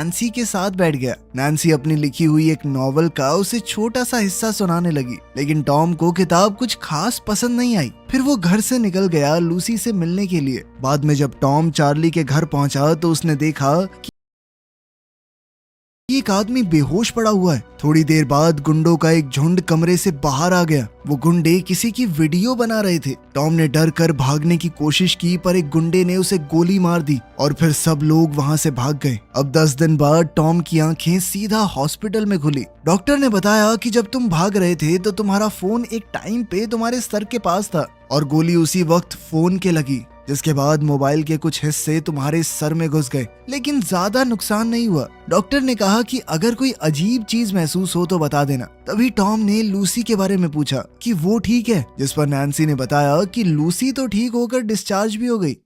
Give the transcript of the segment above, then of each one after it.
Nancy के साथ बैठ गया। नैन्सी अपनी लिखी हुई एक नॉवल का उसे छोटा सा हिस्सा सुनाने लगी, लेकिन टॉम को किताब कुछ खास पसंद नहीं आई। फिर वो घर से निकल गया लूसी से मिलने के लिए। बाद में जब टॉम चार्ली के घर पहुंचा तो उसने देखा कि एक आदमी बेहोश पड़ा हुआ है। थोड़ी देर बाद गुंडों का एक झुंड कमरे से बाहर आ गया। वो गुंडे किसी की वीडियो बना रहे थे। टॉम ने डर कर भागने की कोशिश की, पर एक गुंडे ने उसे गोली मार दी और फिर सब लोग वहां से भाग गए। अब 10 दिन बाद टॉम की आंखें सीधा हॉस्पिटल में खुली। डॉक्टर ने बताया कि जब तुम भाग रहे थे तो तुम्हारा फोन एक टाइम पे तुम्हारे सर के पास था और गोली उसी वक्त फोन के लगी, जिसके बाद मोबाइल के कुछ हिस्से तुम्हारे सर में घुस गए, लेकिन ज्यादा नुकसान नहीं हुआ। डॉक्टर ने कहा कि अगर कोई अजीब चीज महसूस हो तो बता देना। तभी टॉम ने लूसी के बारे में पूछा कि वो ठीक है, जिस पर नैन्सी ने बताया कि लूसी तो ठीक होकर डिस्चार्ज भी हो गई।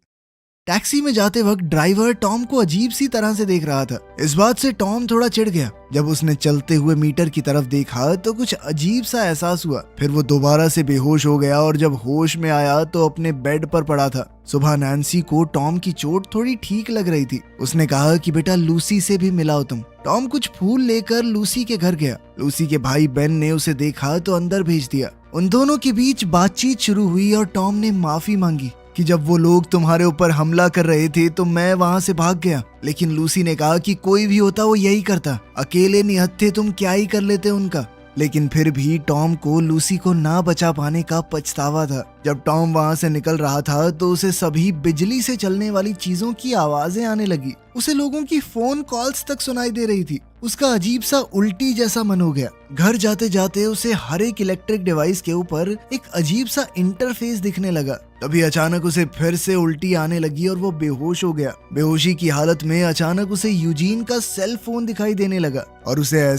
टैक्सी में जाते वक्त ड्राइवर टॉम को अजीब सी तरह से देख रहा था। इस बात से टॉम थोड़ा चिढ़ गया। जब उसने चलते हुए मीटर की तरफ देखा तो कुछ अजीब सा एहसास हुआ। फिर वो दोबारा से बेहोश हो गया और जब होश में आया तो अपने बेड पर पड़ा था। सुबह नैन्सी को टॉम की चोट थोड़ी ठीक लग रही थी। उसने कहा कि बेटा लूसी से भी मिलाओ तुम। टॉम कुछ फूल लेकर लूसी के घर गया। लूसी के भाई बेन ने उसे देखा तो अंदर भेज दिया। उन दोनों के बीच बातचीत शुरू हुई और टॉम ने माफी मांगी कि जब वो लोग तुम्हारे ऊपर हमला कर रहे थे तो मैं वहां से भाग गया, लेकिन लूसी ने कहा कि कोई भी होता वो यही करता, अकेले निहत्थे तुम क्या ही कर लेते उनका। लेकिन फिर भी टॉम को लूसी को ना बचा पाने का पछतावा था। जब टॉम वहां से निकल रहा था तो उसे सभी बिजली से चलने वाली चीजों की आवाजें आने लगी। उसे लोगों की फोन कॉल्स तक सुनाई दे रही थी। उसका अजीब सा उल्टी जैसा मन हो गया। घर जाते जाते उसे हर एक इलेक्ट्रिक डिवाइस के ऊपर एक अजीब सा इंटरफेस दिखने लगा। तभी अचानक उसे फिर से उल्टी आने लगी और वो बेहोश हो गया। बेहोशी की हालत में अचानक उसे यूजीन का सेल फोन दिखाई देने लगा और उसे